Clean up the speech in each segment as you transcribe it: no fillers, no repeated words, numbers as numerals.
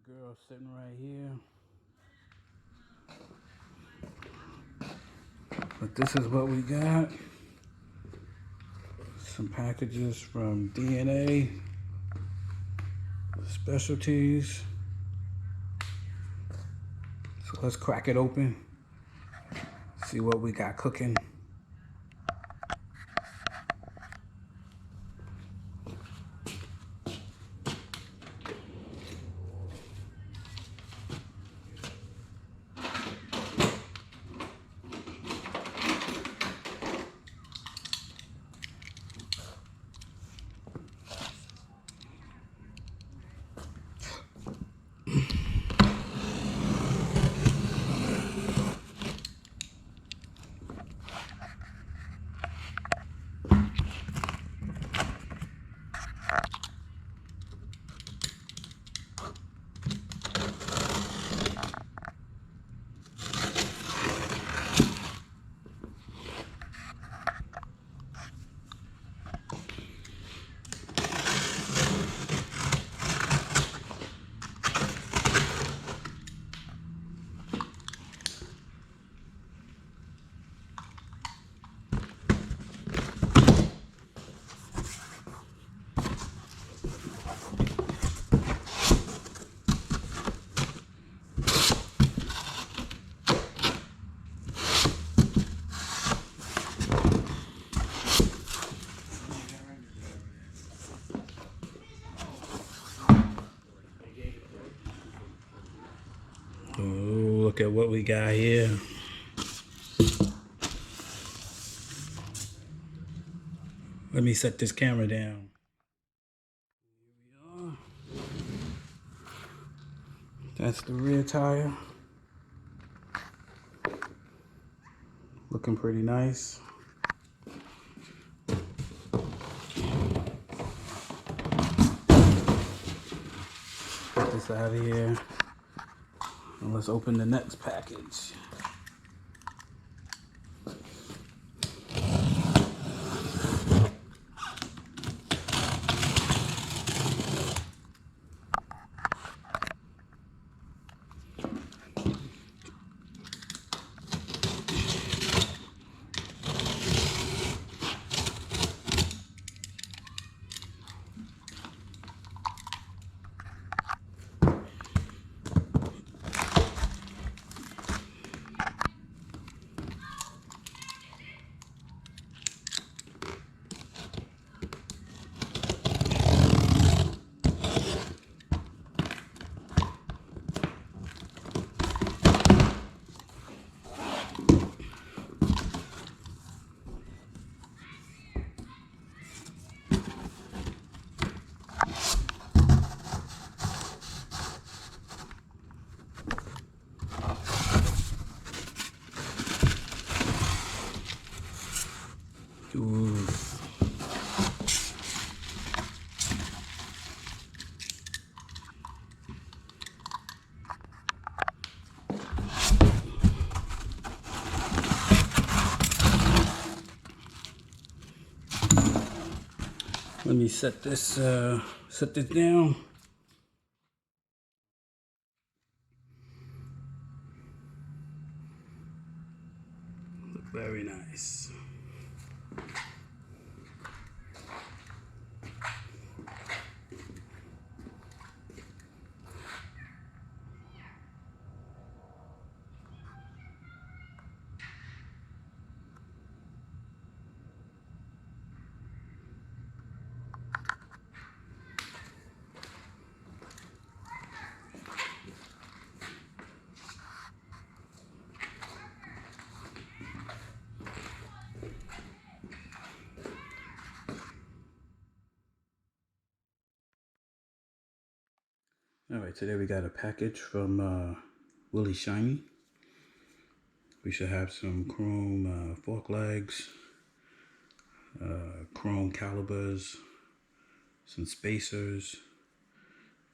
girl sitting right here. But this is what we got. Some packages from DNA Specialties. So let's crack it open. See what we got cooking. Oh, look at what we got here. Let me set this camera down. Here we are. That's the rear tire. Looking pretty nice. Get this out of here. And let's open the next package. Ooh. Let me set this down. Look very nice. All right, today we got a package from Willie Shiny. We should have some chrome fork legs, chrome calipers, some spacers,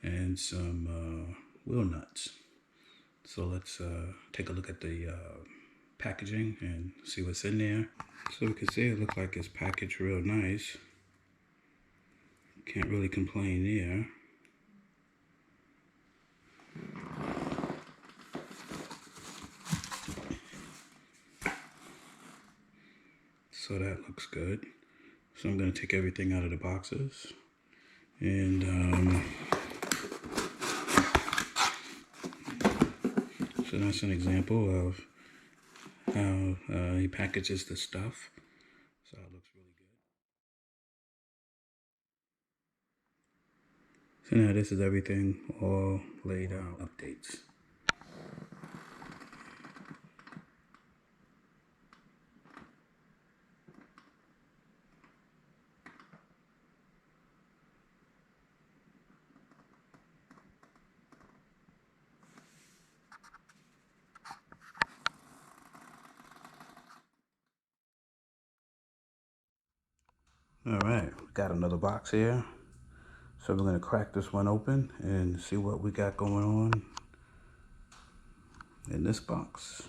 and some wheel nuts. So let's take a look at the packaging and see what's in there. So we can see it looks like it's packaged real nice. Can't really complain there. So that looks good. So I'm going to take everything out of the boxes. And so that's an example of how he packages the stuff. So it looks really good. So now this is everything all laid out. Updates. All right, got another box here. So we're going to crack this one open and see what we got going on in this box.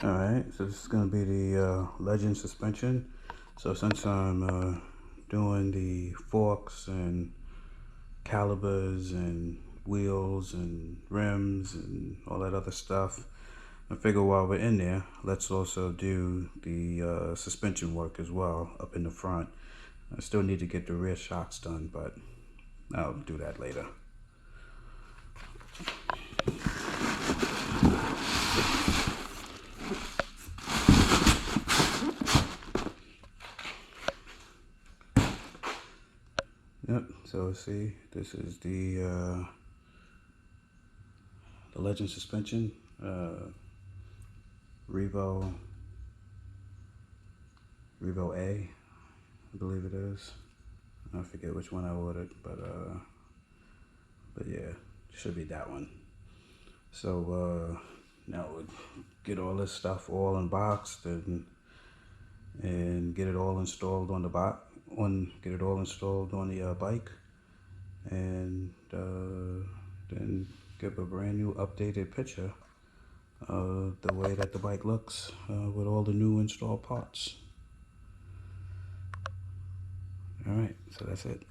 All right, so this is going to be the Legend suspension. So since I'm doing the forks and calipers and wheels and rims and all that other stuff, I figure while we're in there, let's also do the suspension work as well up in the front. I still need to get the rear shocks done, but I'll do that later. Yep, so see, this is the Legend suspension, Revo A, I believe it is. I forget which one I ordered, but yeah, it should be that one. So now we'll get all this stuff all unboxed and get it all installed on the bike, get it all installed on the bike, and then give a brand new updated picture of the way that the bike looks with all the new installed parts. All right, so that's it.